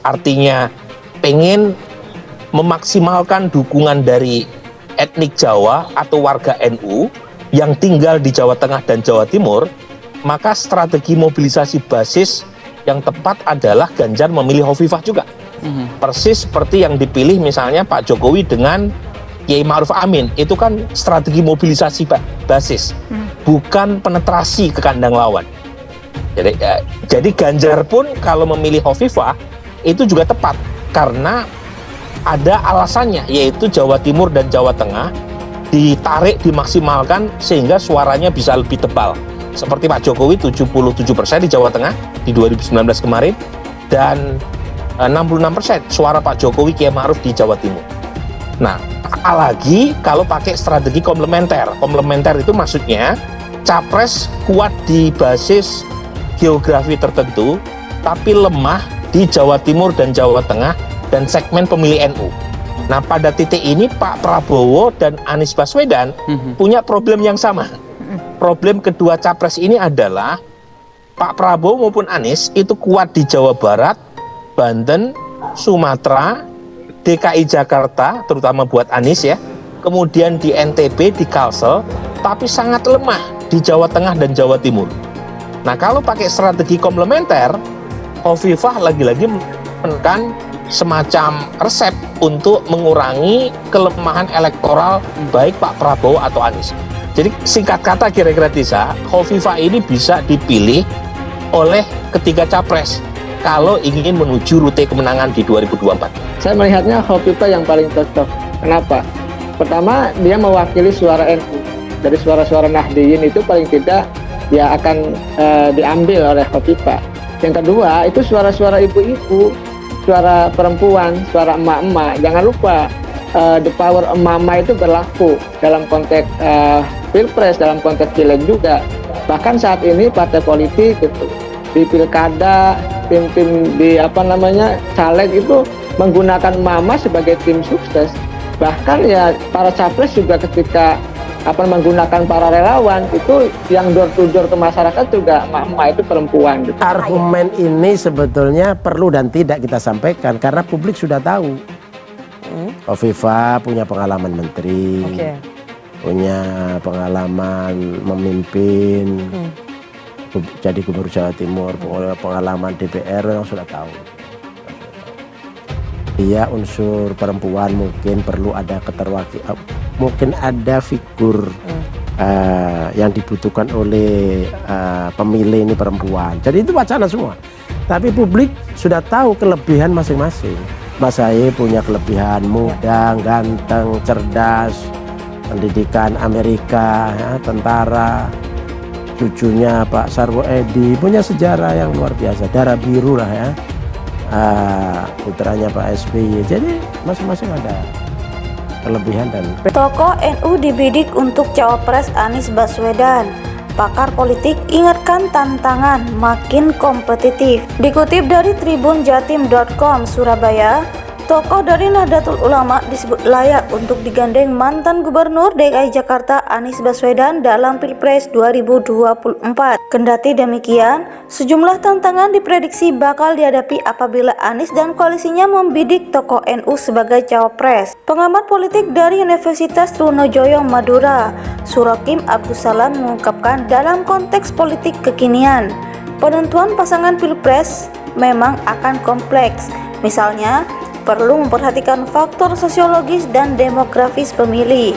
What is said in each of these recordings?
Artinya pengen memaksimalkan dukungan dari etnik Jawa atau warga NU yang tinggal di Jawa Tengah dan Jawa Timur, maka strategi mobilisasi basis yang tepat adalah Ganjar memilih Hovifah juga. Persis seperti yang dipilih misalnya Pak Jokowi dengan Kiai Ma'ruf Amin, itu kan strategi mobilisasi basis, bukan penetrasi ke kandang lawan. Jadi Ganjar pun kalau memilih Hovifah itu juga tepat karena ada alasannya, yaitu Jawa Timur dan Jawa Tengah ditarik, dimaksimalkan sehingga suaranya bisa lebih tebal. Seperti Pak Jokowi 77% di Jawa Tengah di 2019 kemarin, dan 66% suara Pak Jokowi Kiai Ma'ruf di Jawa Timur. Nah, apalagi kalau pakai strategi komplementer. Komplementer itu maksudnya capres kuat di basis geografi tertentu, tapi lemah di Jawa Timur dan Jawa Tengah dan segmen pemilih NU. Nah, pada titik ini Pak Prabowo dan Anies Baswedan punya problem yang sama. Problem kedua capres ini adalah Pak Prabowo maupun Anies itu kuat di Jawa Barat, Banten, Sumatera, DKI Jakarta, terutama buat Anies ya, kemudian di NTB, di Kalsel, tapi sangat lemah di Jawa Tengah dan Jawa Timur. Nah, kalau pakai strategi komplementer, Hovifah lagi-lagi menekan semacam resep untuk mengurangi kelemahan elektoral baik Pak Prabowo atau Anies. Jadi singkat kata kira-kira Tisa, Hovifah ini bisa dipilih oleh ketiga capres kalau ingin menuju rute kemenangan di 2024. Saya melihatnya Hovifah yang paling cocok. Kenapa? Pertama, dia mewakili suara NU. Dari suara-suara Nahdliyin itu paling tidak dia akan diambil oleh Hovifah. Yang kedua, itu suara-suara ibu-ibu, suara perempuan, suara emak-emak. Jangan lupa, the power emak-emak itu berlaku dalam konteks pilpres, dalam konteks pileg juga. Bahkan saat ini partai politik gitu, di pilkada, tim-tim di caleg itu menggunakan emak-emak sebagai tim sukses. Bahkan ya para capres juga ketika menggunakan para relawan itu yang door to door ke masyarakat juga emak-emak itu perempuan gitu. Argumen ini sebetulnya perlu dan tidak kita sampaikan karena publik sudah tahu. Hovifah punya pengalaman menteri, punya pengalaman memimpin, jadi gubernur Jawa Timur, pengalaman DPR yang sudah tahu. Dia unsur perempuan mungkin perlu ada keterwakilan, mungkin ada figur yang dibutuhkan oleh pemilih ini perempuan. Jadi itu wacana semua. Tapi publik sudah tahu kelebihan masing-masing. Mas Ahy punya kelebihan muda, ganteng, cerdas, pendidikan Amerika, ya, tentara. Cucunya Pak Sarwo Edi punya sejarah yang luar biasa, darah biru lah ya. Putranya Pak SBY, jadi masing-masing ada kelebihan dan tokoh NU dibidik untuk cawapres Anies Baswedan. Pakar politik ingatkan tantangan makin kompetitif. Dikutip dari tribunjatim.com Surabaya, tokoh dari Nahdlatul Ulama disebut layak untuk digandeng mantan Gubernur DKI Jakarta Anies Baswedan dalam Pilpres 2024. Kendati demikian, sejumlah tantangan diprediksi bakal dihadapi apabila Anies dan koalisinya membidik tokoh NU sebagai cawapres. Pengamat politik dari Universitas Trunojoyo Madura, Surakim Abdussalam mengungkapkan dalam konteks politik kekinian, penentuan pasangan Pilpres memang akan kompleks. Misalnya, perlu memperhatikan faktor sosiologis dan demografis pemilih.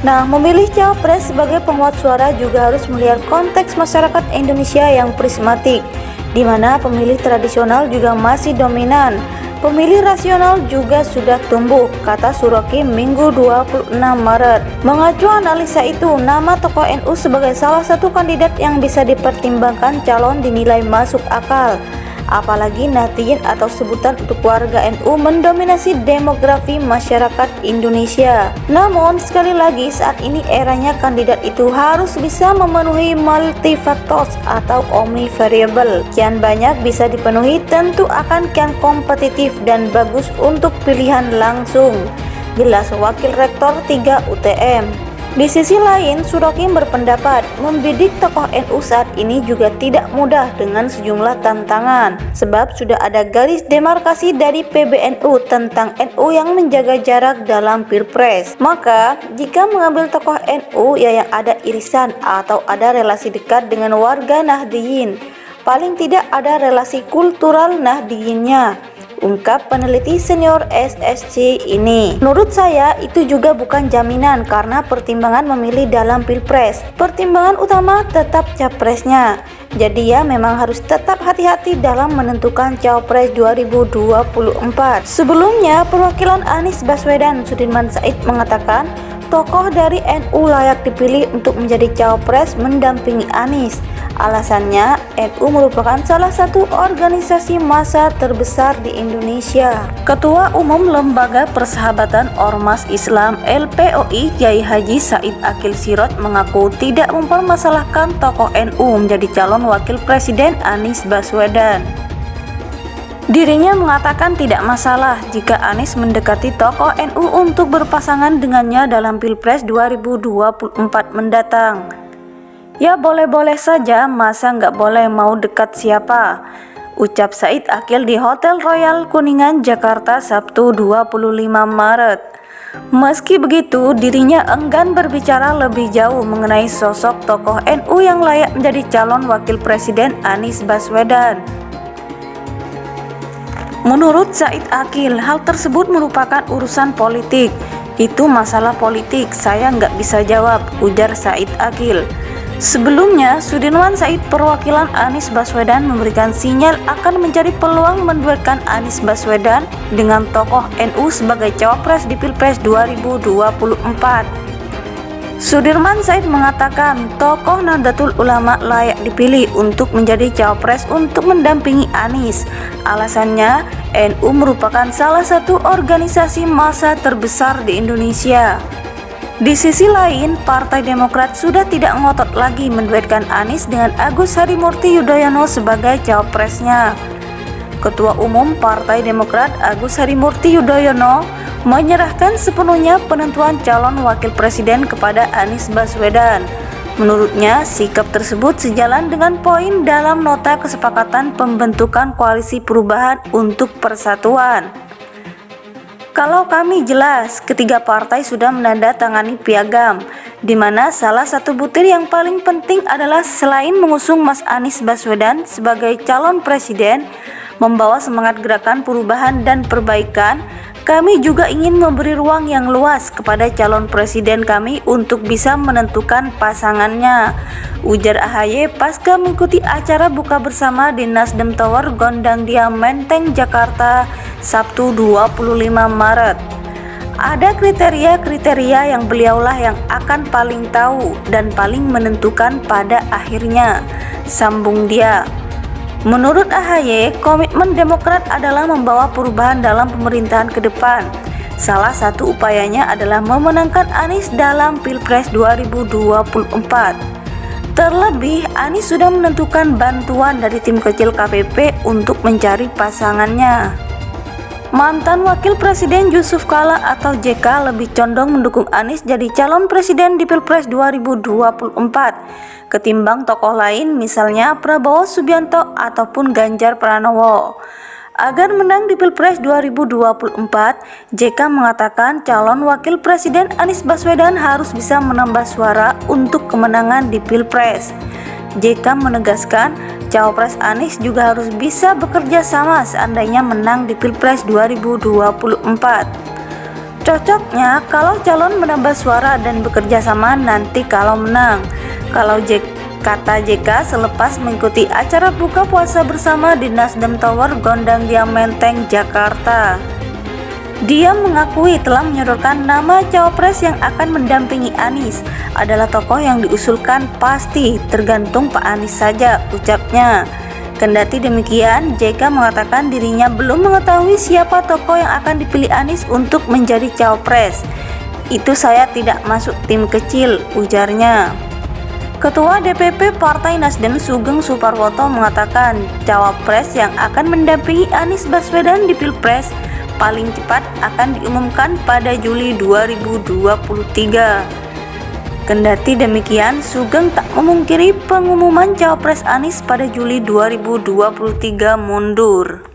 Nah, memilih cawapres sebagai penguat suara juga harus melihat konteks masyarakat Indonesia yang prismatik, di mana pemilih tradisional juga masih dominan. Pemilih rasional juga sudah tumbuh, kata Surakim Minggu 26 Maret. Mengacu analisa itu, nama tokoh NU sebagai salah satu kandidat yang bisa dipertimbangkan calon dinilai masuk akal. Apalagi Nahdliyin atau sebutan untuk warga NU mendominasi demografi masyarakat Indonesia. Namun sekali lagi saat ini eranya kandidat itu harus bisa memenuhi multifaktors atau omnivariable. Kian banyak bisa dipenuhi tentu akan kian kompetitif dan bagus untuk pilihan langsung. Jelas Wakil Rektor 3 UTM. Di sisi lain, Surokim berpendapat membidik tokoh NU saat ini juga tidak mudah dengan sejumlah tantangan, sebab sudah ada garis demarkasi dari PBNU tentang NU yang menjaga jarak dalam Pilpres. Maka, jika mengambil tokoh NU yang ada irisan atau ada relasi dekat dengan warga Nahdliyin, paling tidak ada relasi kultural Nahdliyinnya, ungkap peneliti senior SSC ini. Menurut saya itu juga bukan jaminan karena pertimbangan memilih dalam Pilpres. Pertimbangan utama tetap capresnya. Jadi ya memang harus tetap hati-hati dalam menentukan Cawapres 2024. Sebelumnya, perwakilan Anies Baswedan Sudirman Said mengatakan tokoh dari NU layak dipilih untuk menjadi Cawapres mendampingi Anies. Alasannya, NU merupakan salah satu organisasi massa terbesar di Indonesia. Ketua Umum Lembaga Persahabatan Ormas Islam LPOI Kiai Haji Said Akil Sirot mengaku tidak mempermasalahkan tokoh NU menjadi calon wakil presiden Anies Baswedan. Dirinya mengatakan tidak masalah jika Anies mendekati tokoh NU untuk berpasangan dengannya dalam Pilpres 2024 mendatang. Ya boleh-boleh saja, masa nggak boleh mau dekat siapa? Ucap Said Akil di Hotel Royal Kuningan, Jakarta, Sabtu 25 Maret. Meski begitu, dirinya enggan berbicara lebih jauh mengenai sosok tokoh NU yang layak menjadi calon wakil presiden Anies Baswedan. Menurut Said Akil, hal tersebut merupakan urusan politik. Itu masalah politik, saya nggak bisa jawab, ujar Said Akil. Sebelumnya, Sudirman Said perwakilan Anies Baswedan memberikan sinyal akan mencari peluang menduetkan Anies Baswedan dengan tokoh NU sebagai cawapres di Pilpres 2024. Sudirman Said mengatakan tokoh Nahdlatul Ulama layak dipilih untuk menjadi cawapres untuk mendampingi Anies. Alasannya, NU merupakan salah satu organisasi massa terbesar di Indonesia. Di sisi lain, Partai Demokrat sudah tidak ngotot lagi menduetkan Anies dengan Agus Harimurti Yudhoyono sebagai cawapresnya. Ketua Umum Partai Demokrat Agus Harimurti Yudhoyono menyerahkan sepenuhnya penentuan calon wakil presiden kepada Anies Baswedan. Menurutnya, sikap tersebut sejalan dengan poin dalam nota kesepakatan pembentukan koalisi perubahan untuk persatuan. Kalau kami jelas, ketiga partai sudah menandatangani piagam, di mana salah satu butir yang paling penting adalah selain mengusung Mas Anies Baswedan sebagai calon presiden, membawa semangat gerakan perubahan dan perbaikan, kami juga ingin memberi ruang yang luas kepada calon presiden kami untuk bisa menentukan pasangannya, ujar AHY pasca mengikuti acara buka bersama di Nasdem Tower Gondangdia Menteng, Jakarta, Sabtu 25 Maret. Ada kriteria-kriteria yang beliaulah yang akan paling tahu dan paling menentukan pada akhirnya, sambung dia. Menurut AHY, komitmen Demokrat adalah membawa perubahan dalam pemerintahan ke depan. Salah satu upayanya adalah memenangkan Anies dalam Pilpres 2024. Terlebih, Anies sudah menentukan bantuan dari tim kecil KPP untuk mencari pasangannya. Mantan Wakil Presiden Yusuf Kala atau JK lebih condong mendukung Anies jadi calon presiden di Pilpres 2024 ketimbang tokoh lain misalnya Prabowo Subianto ataupun Ganjar Pranowo. Agar menang di Pilpres 2024, JK mengatakan calon Wakil Presiden Anies Baswedan harus bisa menambah suara untuk kemenangan di Pilpres. JK menegaskan Cawapres Anies juga harus bisa bekerja sama seandainya menang di Pilpres 2024. Cocoknya kalau calon menambah suara dan bekerja sama nanti kalau menang. Kata JK selepas mengikuti acara buka puasa bersama di Nasdem Tower Gondangdia Menteng, Jakarta. Dia mengakui telah menyodorkan nama cawapres yang akan mendampingi Anies adalah tokoh yang diusulkan pasti, tergantung Pak Anies saja, ucapnya. Kendati demikian, JK mengatakan dirinya belum mengetahui siapa tokoh yang akan dipilih Anies untuk menjadi cawapres. Itu saya tidak masuk tim kecil, ujarnya. Ketua DPP Partai Nasdem Sugeng Suparwoto mengatakan cawapres yang akan mendampingi Anies Baswedan di Pilpres paling cepat akan diumumkan pada Juli 2023. Kendati demikian, Sugeng tak memungkiri pengumuman Cawapres Anies pada Juli 2023 mundur.